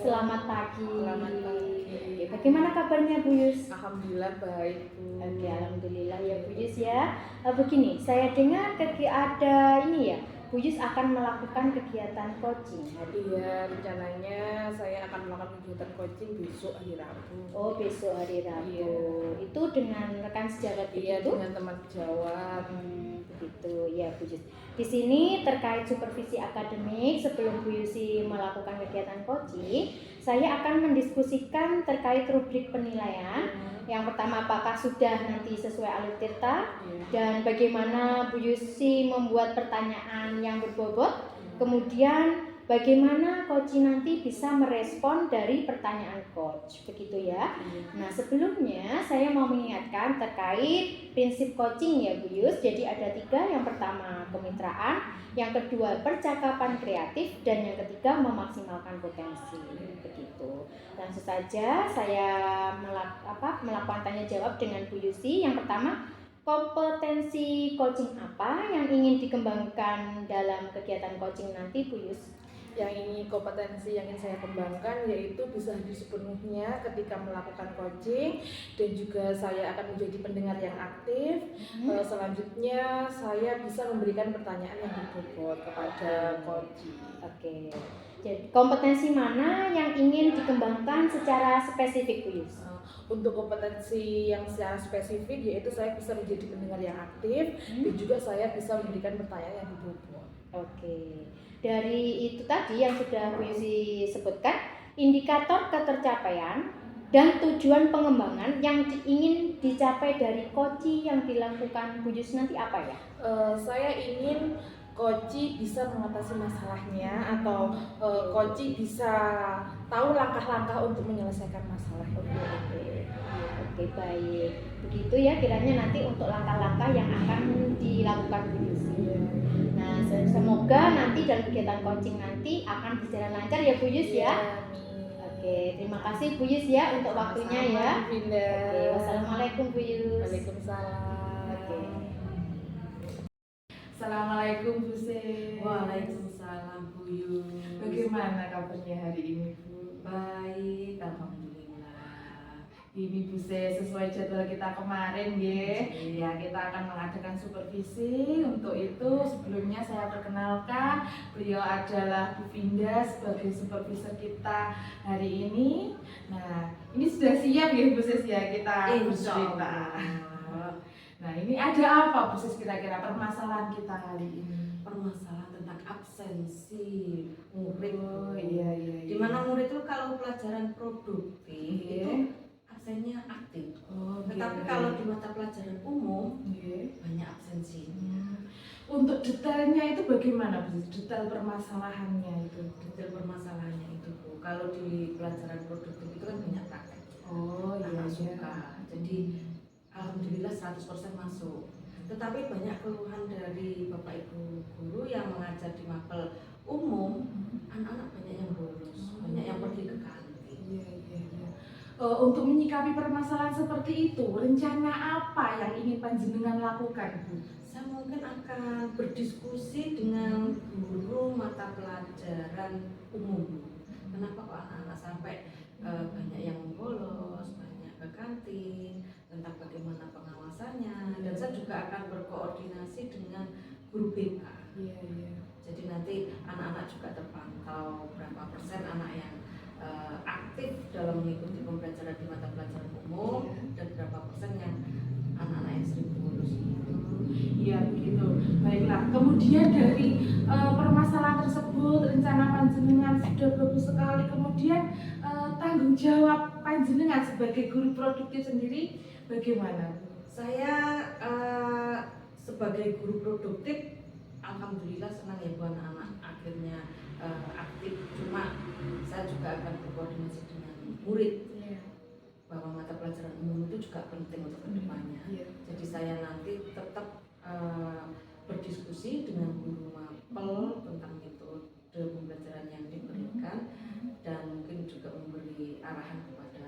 Selamat pagi. Selamat pagi. Oke, bagaimana kabarnya Bu Yus? Alhamdulillah baik, Bu. Oke, alhamdulillah ya Bu Yus ya. Begini, saya dengar ada ini ya, Bu Yus akan melakukan kegiatan coaching hari ini. Iya, rencananya saya akan melakukan kegiatan coaching besok hari Rabu. Oh, besok hari Rabu. Iya. Itu dengan rekan sejawat Iya, begitu? dengan teman sejawat. Begitu ya Bu Yus. Di sini terkait supervisi akademik, sebelum Bu Yusi melakukan kegiatan coaching, saya akan mendiskusikan terkait rubrik penilaian. Yang pertama, apakah sudah nanti sesuai alur tirta, dan bagaimana Bu Yusi membuat pertanyaan yang berbobot. Kemudian bagaimana coach nanti bisa merespon dari pertanyaan coach, begitu ya. Nah, sebelumnya saya mau mengingatkan terkait prinsip coaching ya Bu Yus. Jadi ada 3, yang pertama kemitraan, yang kedua percakapan kreatif, dan yang ketiga memaksimalkan potensi, begitu. Langsung saja saya melakukan tanya jawab dengan Bu Yusi. Yang pertama, kompetensi coaching apa yang ingin dikembangkan dalam kegiatan coaching nanti Bu Yus? Yang ini kompetensi yang ingin saya kembangkan yaitu bisa hadir sepenuhnya ketika melakukan coaching, dan juga saya akan menjadi pendengar yang aktif. Selanjutnya saya bisa memberikan pertanyaan yang berbobot kepada coach. Oke. Jadi kompetensi mana yang ingin dikembangkan secara spesifik Bu Yus? Untuk kompetensi yang secara spesifik yaitu saya bisa menjadi pendengar yang aktif, dan juga saya bisa memberikan pertanyaan yang berbobot. Oke. Dari itu tadi yang sudah Bu Yusi sebutkan, indikator ketercapaian dan tujuan pengembangan yang ingin dicapai dari coaching yang dilakukan Bu Yus nanti apa ya? Saya ingin coaching bisa mengatasi masalahnya, atau coaching bisa tahu langkah-langkah untuk menyelesaikan masalah. Oke, baik. Begitu ya kiranya nanti untuk langkah-langkah yang akan dilakukan Bu Yusi. Nah, semoga nanti dalam kegiatan coaching nanti akan berjalan lancar ya Bu Yus ya. Oke, terima kasih Bu Yus ya untuk waktunya ya. Oke, wassalamualaikum Bu Yus. Waalaikumsalam. Oke. Assalamualaikum Bu Se. Waalaikumsalam Bu Yus. Bagaimana kabarnya hari ini Bu? Baik, alhamdulillah. Ini Bu Se, sesuai jadwal kita kemarin ya, kita akan mengadakan supervisi. Untuk itu sebelumnya saya perkenalkan, beliau adalah Bu Vinda sebagai supervisor kita hari ini. Nah, ini sudah siap ya Bu Sis ya kita bercerita. Nah, ini ada apa Bu Sis kira-kira permasalahan kita hari ini? Permasalahan tentang absensi murid. Oh iya. Dimana murid itu kalau pelajaran produktif itu absennya aktif. Tetapi kalau di mata pelajaran umum banyak absensi. Untuk detailnya itu bagaimana Bu? Detail permasalahannya itu? Detail permasalahannya itu Bu, kalau di pelajaran produktif itu kan banyak praktek. Oh iya. Suka. Jadi alhamdulillah 100% masuk. Tetapi banyak keluhan dari Bapak Ibu guru yang mengajar di mapel umum, anak-anak banyak yang bolos, banyak yang pergi ke kantin. Iya. Untuk menyikapi permasalahan seperti itu, rencana apa yang ingin panjenengan lakukan Bu? Saya mungkin akan berdiskusi dengan guru mata pelajaran umum. Kenapa kok anak-anak sampai banyak yang bolos, banyak ke kantin, tentang bagaimana pengawasannya. Dan saya juga akan berkoordinasi dengan guru BK. Iya. Jadi nanti anak-anak juga terpantau berapa persen anak yang aktif dalam mengikuti pembelajaran di mata pelajaran umum, dan berapa persen yang anak-anak yang sering bolos. Iya begitu. Baiklah. Kemudian dari permasalahan tersebut, rencana panjenengan sudah bagus sekali. Kemudian tanggung jawab panjenengan sebagai guru produktif sendiri bagaimana? Saya sebagai guru produktif, alhamdulillah senang ya Bu, anak-anak akhirnya aktif. Cuma saya juga akan berkoordinasi dengan murid bahwa mata pelajaran umum itu juga penting untuk kedepannya. Jadi saya nanti tetap berdiskusi dengan guru mapel tentang metode pembelajaran yang diberikan, dan mungkin juga memberi arahan kepada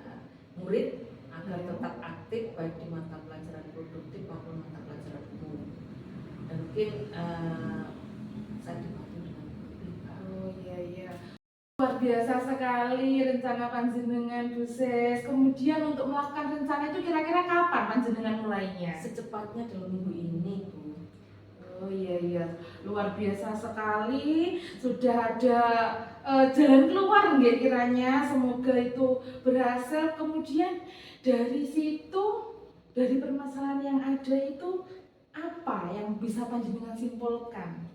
murid agar tetap aktif baik di mata pelajaran produktif maupun mata pelajaran umum. Dan mungkin saya dibantu dengan guru BK. Oh iya. Luar biasa biasa sekali rencana panjenengan Bu Sis. Kemudian untuk melakukan rencana itu kira-kira kapan panjenengan mulainya? Secepatnya dalam minggu ini, Bu. Oh iya, luar biasa sekali. Sudah ada jalan keluar nggak kiranya? Semoga itu berhasil. Kemudian dari situ, dari permasalahan yang ada itu, apa yang bisa panjenengan simpulkan?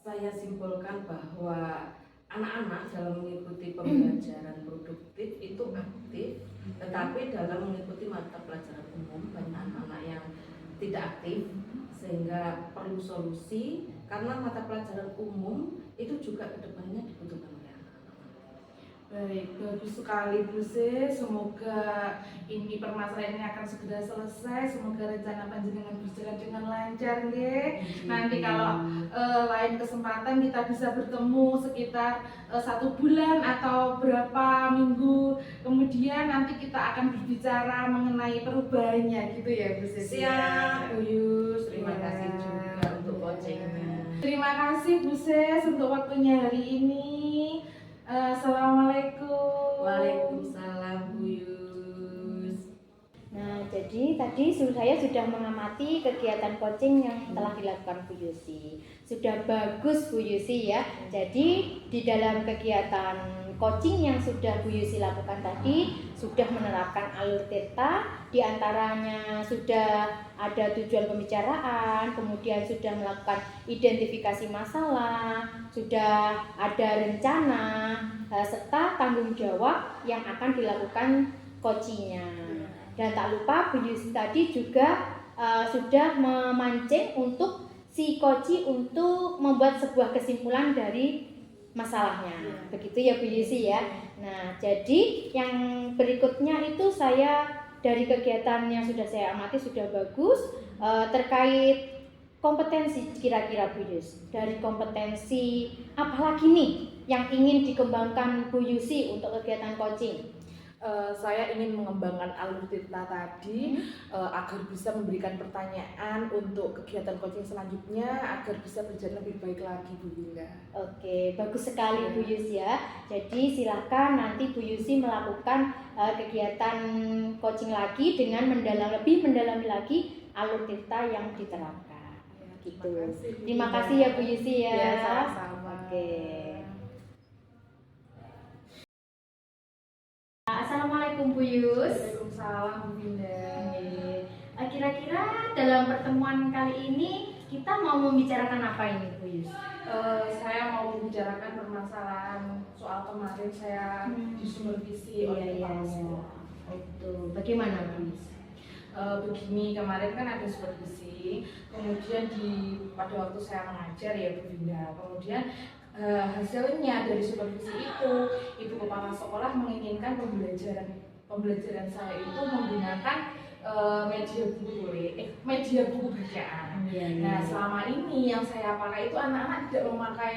Saya simpulkan bahwa anak-anak dalam mengikuti pembelajaran produktif itu aktif, tetapi dalam mengikuti mata pelajaran umum banyak anak-anak yang tidak aktif, sehingga perlu solusi karena mata pelajaran umum itu juga kedepannya dibutuhkan oleh anak-anak. Baik, bagus sekali Bu Sis. Semoga ini permasalahan ini akan segera selesai. Semoga rencana panjenengan berjalan dengan lancar, nggih. Nanti kalau lain kesempatan kita bisa bertemu sekitar 1 bulan atau berapa minggu kemudian nanti kita akan berbicara mengenai perubahannya gitu ya Bu Sis. Siap, Bu Yus. Terima Ya. kasih juga untuk coachingnya. Terima kasih Bu Sis untuk waktunya hari ini. Assalamualaikum. Waalaikumsalam, Bu Yus. Nah, jadi tadi saya sudah mengamati kegiatan coaching yang telah dilakukan Bu Yusi. Sudah bagus Bu Yusi ya. Jadi di dalam kegiatan coaching yang sudah Bu Yusi lakukan tadi sudah menerapkan alur theta, di antaranya sudah ada tujuan pembicaraan, kemudian sudah melakukan identifikasi masalah, sudah ada rencana, serta tanggung jawab yang akan dilakukan coachingnya. Dan tak lupa Bu Yusi tadi juga sudah memancing untuk si coach untuk membuat sebuah kesimpulan dari masalahnya. Begitu ya Bu Yusi ya. Nah, jadi yang berikutnya itu saya dari kegiatan yang sudah saya amati sudah bagus terkait kompetensi kira-kira Bu Yus. Dari kompetensi apalagi nih yang ingin dikembangkan Bu Yusi untuk kegiatan coaching? Saya ingin mengembangkan alur theta tadi agar bisa memberikan pertanyaan untuk kegiatan coaching selanjutnya agar bisa berjalan lebih baik lagi Bu Winda. Oke, bagus sekali Bu Yus ya. Jadi silahkan nanti Bu Yusi melakukan kegiatan coaching lagi dengan lebih mendalami lagi alur theta yang diterapkan. Gitu. Terima kasih ya Bu Yusi ya. Ya, sama-sama. Oke. Assalamualaikum Bu Yus. Waalaikumsalam Bu Winda. Kira-kira dalam pertemuan kali ini kita mau membicarakan apa ini Bu Yus? Saya mau membicarakan permasalahan soal kemarin saya disupervisi oleh kepala sekolah. Itu bagaimana Bu Yus? Begini, kemarin kan ada supervisi, kemudian pada waktu saya mengajar ya Bu Winda, kemudian hasilnya dari supervisi itu ibu kepala sekolah menginginkan pembelajaran saya itu menggunakan media buku bacaan. Nah, selama ini yang saya pakai itu anak-anak tidak memakai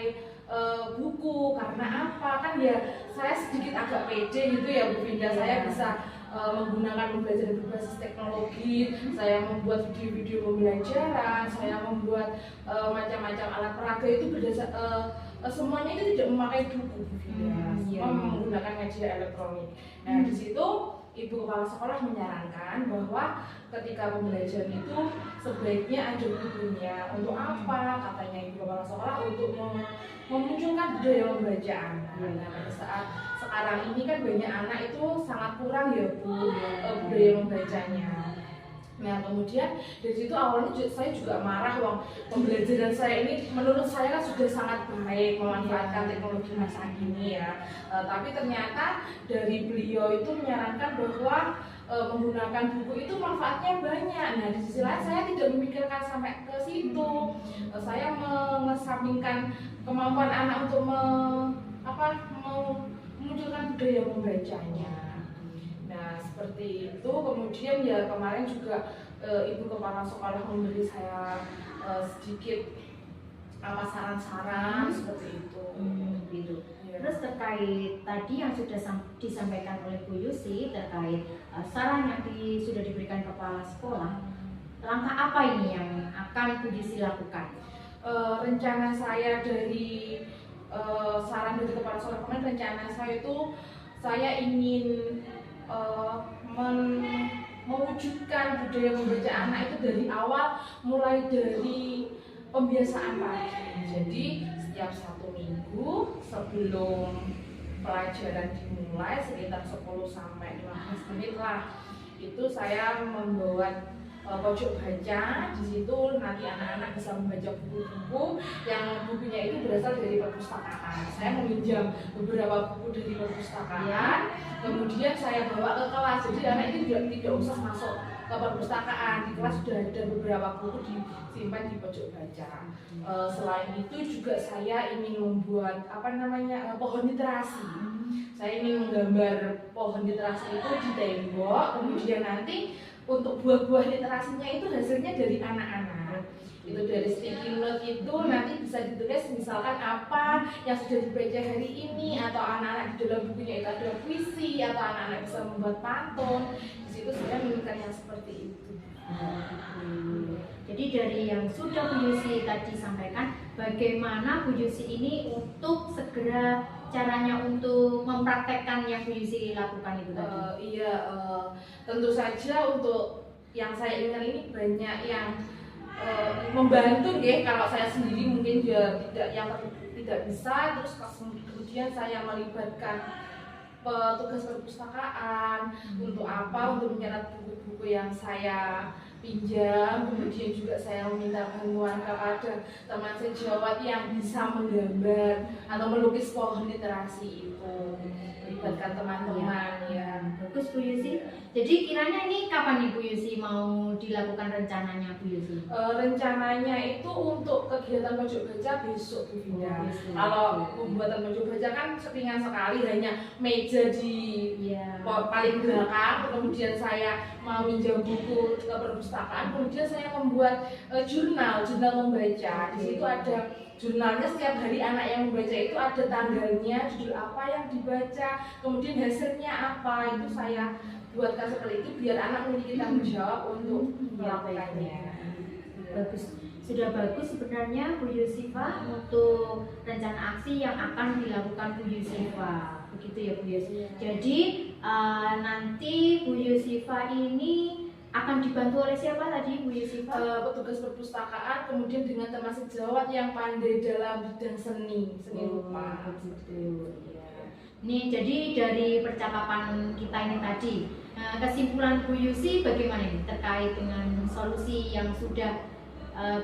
buku karena apa? Kan ya saya sedikit agak pede gitu ya Bu Winda, saya bisa menggunakan pembelajaran berbasis teknologi, saya membuat video-video pembelajaran, saya membuat macam-macam alat peraga itu semuanya itu tidak memakai buku, semua menggunakan media elektronik. Nah, di situ ibu kepala sekolah menyarankan bahwa ketika pembelajaran itu sebaiknya ada bukunya. Untuk apa? Katanya ibu kepala sekolah untuk memunculkan budaya pembacaan. Nah, pada saat sekarang ini kan banyak anak itu sangat kurang ya Bu budaya membacanya. Nah, kemudian dari situ awalnya saya juga marah, pembelajaran saya ini menurut saya kan sudah sangat baik memanfaatkan teknologi masa kini ya. Tapi ternyata dari beliau itu menyarankan bahwa menggunakan buku itu manfaatnya banyak. Nah, di sisi lain saya tidak memikirkan sampai ke situ. Saya mengesampingkan kemampuan anak untuk memunculkan budaya membacanya. Nah, seperti itu. Kemudian ya kemarin juga ibu kepala sekolah memberi saya sedikit saran-saran seperti itu. Gitu. Ya. Terus terkait tadi yang sudah disampaikan oleh Bu Yusi terkait saran yang sudah diberikan kepala sekolah, langkah apa ini yang akan Bu Yusi lakukan? Rencana saya dari saran dari kepala sekolah kemarin, rencana saya itu saya ingin mewujudkan budaya membaca anak itu dari awal, mulai dari pembiasaan pagi. Jadi setiap 1 minggu sebelum pelajaran dimulai sekitar 10 sampai 15 menit lah, itu saya membuat pojok baca. Di situ nanti anak-anak bisa membaca buku-buku yang bukunya itu berasal dari perpustakaan. Saya meminjam beberapa buku dari perpustakaan, kemudian saya bawa ke kelas. Jadi anak itu tidak usah masuk ke perpustakaan, di kelas sudah ada beberapa buku disimpan di pojok baca. Selain itu juga saya ingin membuat pohon literasi. Saya ingin menggambar pohon literasi itu di tembok, kemudian nanti untuk buah-buah literasinya itu hasilnya dari anak-anak. Itu dari sticky note itu nanti bisa ditulis misalkan apa yang sudah dibaca hari ini, atau anak-anak di dalam bukunya itu ada puisi, atau anak-anak bisa membuat pantun. Di situ saya menemukan yang seperti itu. Jadi dari yang sudah Bu Yusi tadi sampaikan, bagaimana Bu Yusi ini untuk segera caranya untuk mempraktekkan yang Bu Yusi lakukan itu tadi? Tentu saja untuk yang saya ingat ini banyak yang membantu ya. Kalau saya sendiri mungkin tidak bisa, terus kemudian saya melibatkan petugas perpustakaan. Untuk apa? Untuk mencatat buku-buku yang saya pinjam. Kemudian juga saya meminta bantuan kepada teman sejawat yang bisa menggambar atau melukis pohon literasi itu, melibatkan teman-teman ya. Bagus Bu Yusi. Jadi kiranya ini kapan nih Bu Yusi mau dilakukan rencananya Bu Yusi? Rencananya itu untuk kegiatan pojok baca besok Bu Vinda. Kalau pembuatan pojok baca kan ringan sekali, hanya meja di paling belakang, kemudian saya meminjam buku ke perpustakaan, kemudian saya membuat jurnal membaca. Di situ ada jurnalnya, setiap hari anak yang membaca itu ada tanggalnya, judul apa yang dibaca, kemudian hasilnya apa. Itu saya buatkan seperti itu biar anak memiliki tanggung jawab untuk melakukannya. Bagus, sudah bagus sebenarnya Bu Yusifa untuk rencana aksi yang akan dilakukan Bu Yusifa. Begitu ya Bu Yusifa. Jadi nanti Bu Yusifa ini akan dibantu oleh siapa tadi Bu Yusifa? Petugas perpustakaan, kemudian dengan teman sejawat yang pandai dalam bidang seni rupa. Begitu. Nih, jadi dari percakapan kita ini tadi, kesimpulan Bu Yusi bagaimana ini terkait dengan solusi yang sudah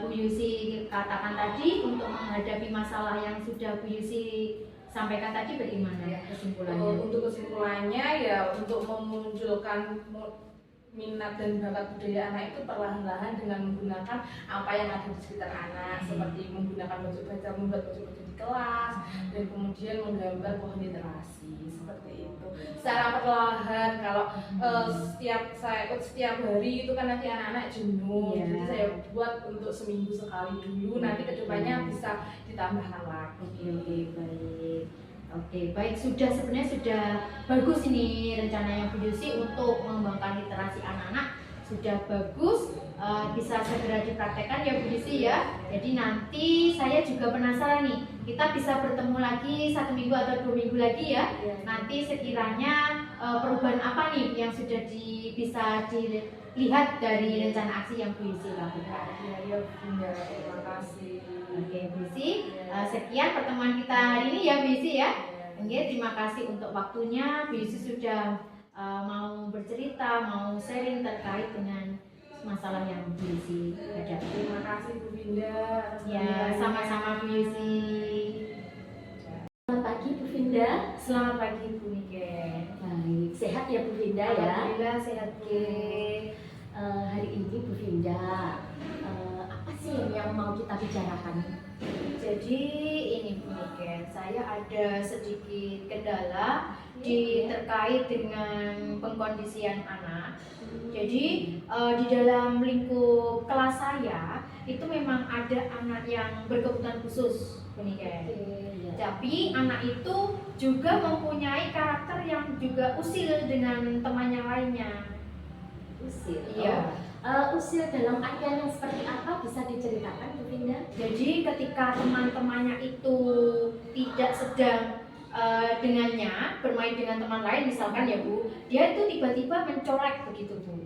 Bu Yusi katakan tadi untuk menghadapi masalah yang sudah Bu Yusi sampaikan tadi, bagaimana kesimpulannya? Untuk kesimpulannya ya, untuk memunculkan minat dan bakat budaya anak itu perlahan-lahan dengan menggunakan apa yang ada di sekitar anak, seperti menggunakan pojok baca, membuat pojok baca di kelas, dan kemudian menggambar pohon literasi seperti itu. Secara perlahan, kalau setiap hari itu kan nanti anak-anak jenuh, jadi saya buat untuk seminggu sekali dulu, nanti kedepannya bisa ditambahkan lagi. Oke, baik, sebenarnya sudah bagus ini rencana yang Bu Yusi untuk mengembangkan literasi anak-anak, sudah bagus, bisa segera dipraktekkan ya Bu Yusi ya. Jadi nanti saya juga penasaran nih, kita bisa bertemu lagi 1 minggu atau 2 minggu lagi ya. Nanti sekiranya perubahan apa nih yang sudah bisa dilihat dari rencana aksi yang Bu Yusi lakukan. Terima kasih. Oke Bu Yusi, sekian pertemuan kita hari ini ya Bu Yusi ya. Oke, terima kasih untuk waktunya. Bu Yusi sudah mau bercerita, mau sharing terkait dengan masalah yang Bu Yusi hadapi. Terima kasih Bu Vinda. Ya, sama-sama Bu Yusi. Selamat pagi Bu Vinda. Selamat pagi Bu Niken. Baik, sehat ya Bu Vinda ya? Alhamdulillah sehat. Hari ini Bu Vinda, apa sih yang mau kita bicarakan? Jadi ini Bu Niken, saya ada sedikit kendala terkait dengan pengkondisian anak. Jadi di dalam lingkup kelas saya itu memang ada anak yang berkebutuhan khusus, Bu Niken. Tapi anak itu juga mempunyai karakter yang juga usil dengan teman yang lainnya. Usil. Iya. Usil dalam artian yang seperti apa bisa diceritakan Bu Finda? Jadi ketika teman-temannya itu tidak sedang dengannya bermain dengan teman lain misalkan ya Bu, dia itu tiba-tiba mencolek begitu Bu,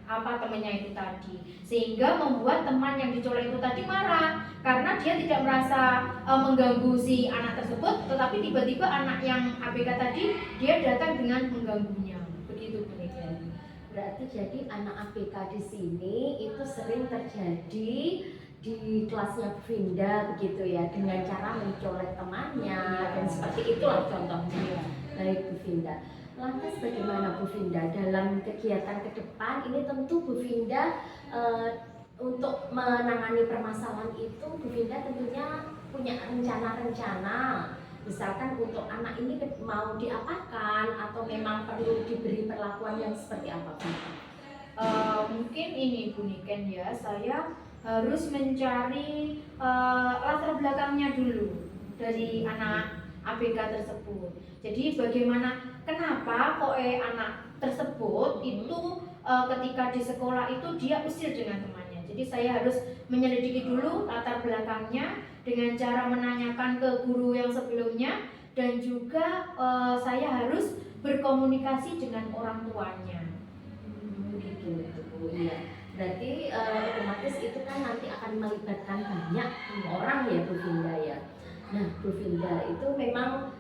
apa temannya itu tadi, sehingga membuat teman yang dicolek itu tadi marah karena dia tidak merasa mengganggu si anak tersebut, tetapi tiba-tiba anak yang ABK tadi dia datang dengan mengganggunya begitu Bu. Berarti jadi anak ABK di sini itu sering terjadi di kelasnya Bu Finda begitu ya, dengan cara mencolek temannya dan seperti itulah contohnya. Baik Bu Finda. Lantas bagaimana Bu Finda dalam kegiatan ke depan ini? Tentu Bu Finda untuk menangani permasalahan itu Bu Finda tentunya punya rencana-rencana. Misalkan untuk anak ini mau diapakan atau memang perlu diberi perlakuan yang seperti apa Bu? Mungkin ini Bu Niken ya, saya harus mencari latar belakangnya dulu dari anak ABK tersebut. Jadi bagaimana, kenapa kok anak tersebut itu ketika di sekolah itu dia usil dengan temannya. Jadi saya harus menyelidiki dulu latar belakangnya dengan cara menanyakan ke guru yang sebelumnya, dan juga saya harus berkomunikasi dengan orang tuanya. Begitu Bu. Iya. Berarti otomatis itu kan nanti akan melibatkan banyak orang ya Bu Finda ya. Nah Bu Finda itu memang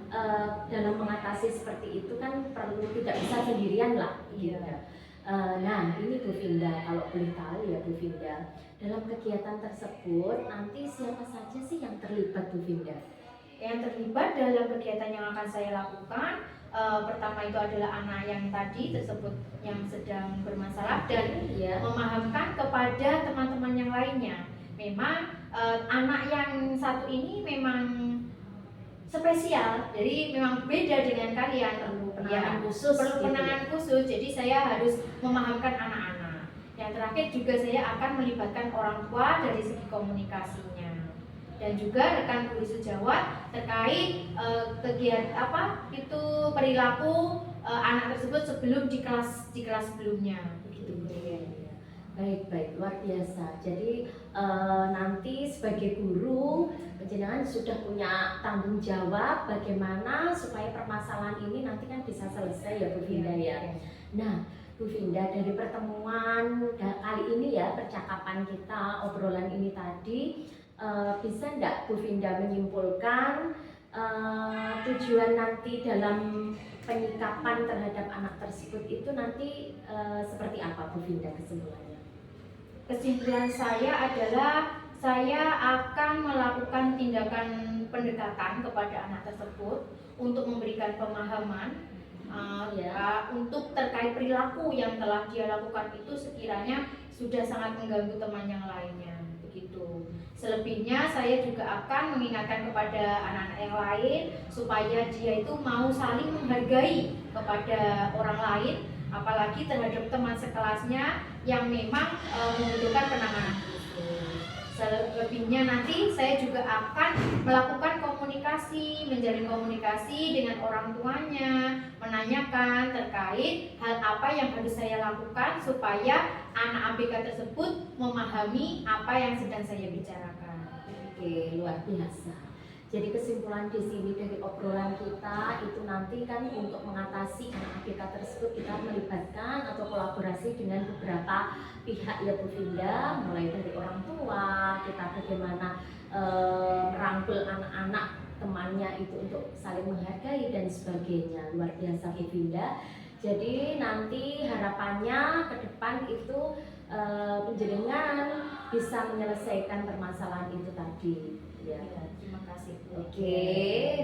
dalam mengatasi seperti itu kan perlu, tidak bisa sendirian lah. Iya. Nah ini Bu Finda, kalau boleh tahu ya Bu Finda, dalam kegiatan tersebut nanti siapa saja sih yang terlibat Bu Finda? Yang terlibat dalam kegiatan yang akan saya lakukan, pertama itu adalah anak yang tadi tersebut yang sedang bermasalah, dan memahamkan kepada teman-teman yang lainnya. Memang anak yang satu ini memang spesial, jadi memang beda dengan kalian, perlu penanganan khusus. Perlu penanganan khusus. Jadi saya harus memahamkan anak-anak. Yang terakhir juga saya akan melibatkan orang tua dari segi komunikasinya, dan juga rekan guru sejawat terkait kegiatan apa itu perilaku anak tersebut sebelum di kelas sebelumnya begitu Bu. Baik, luar biasa. Jadi nanti sebagai guru penjenengan sudah punya tanggung jawab bagaimana supaya permasalahan ini nanti kan bisa selesai ya Bu Finda ya. Nah Bu Finda, dari pertemuan kali ini ya, percakapan kita, obrolan ini tadi, bisa enggak Bu Finda menyimpulkan tujuan nanti dalam penyikapan terhadap anak tersebut itu nanti seperti apa Bu Finda kesimpulannya? Kesimpulan saya adalah saya akan melakukan tindakan pendekatan kepada anak tersebut untuk memberikan pemahaman untuk terkait perilaku yang telah dia lakukan itu sekiranya sudah sangat mengganggu teman yang lainnya begitu. Selebihnya saya juga akan mengingatkan kepada anak-anak yang lain supaya dia itu mau saling menghargai kepada orang lain, apalagi terhadap teman sekelasnya yang memang membutuhkan penanganan khusus. Selebihnya nanti saya juga akan melakukan komunikasi, menjalin komunikasi dengan orang tuanya, menanyakan terkait hal apa yang harus saya lakukan supaya anak ABK tersebut memahami apa yang sedang saya bicarakan. Oke, luar biasa. Jadi kesimpulan di sini dari obrolan kita itu nanti kan untuk mengatasi anak ABK tersebut kita melibatkan atau kolaborasi dengan beberapa pihak ya Bu Finda, mulai dari orang tua, kita bagaimana merangkul anak-anak temannya itu untuk saling menghargai dan sebagainya. Luar biasa Bu Finda. Jadi nanti harapannya ke depan itu penjenengan bisa menyelesaikan permasalahan itu tadi. Ya. Terima kasih. Oke,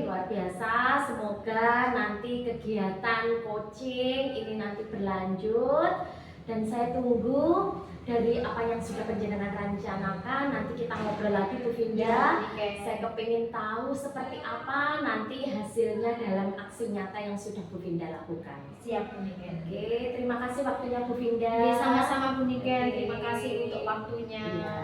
luar biasa. Semoga nanti kegiatan coaching ini nanti berlanjut dan saya tunggu dari apa yang sudah penjenengan rencanakan. Nanti kita ngobrol lagi Bu Finda. Saya kepingin tahu seperti apa nanti hasilnya dalam aksi nyata yang sudah Bu Finda lakukan. Siap Bu Niken. Oke, terima kasih waktunya Bu Finda. Sama-sama Bu Niken. Terima kasih untuk waktunya. Ya.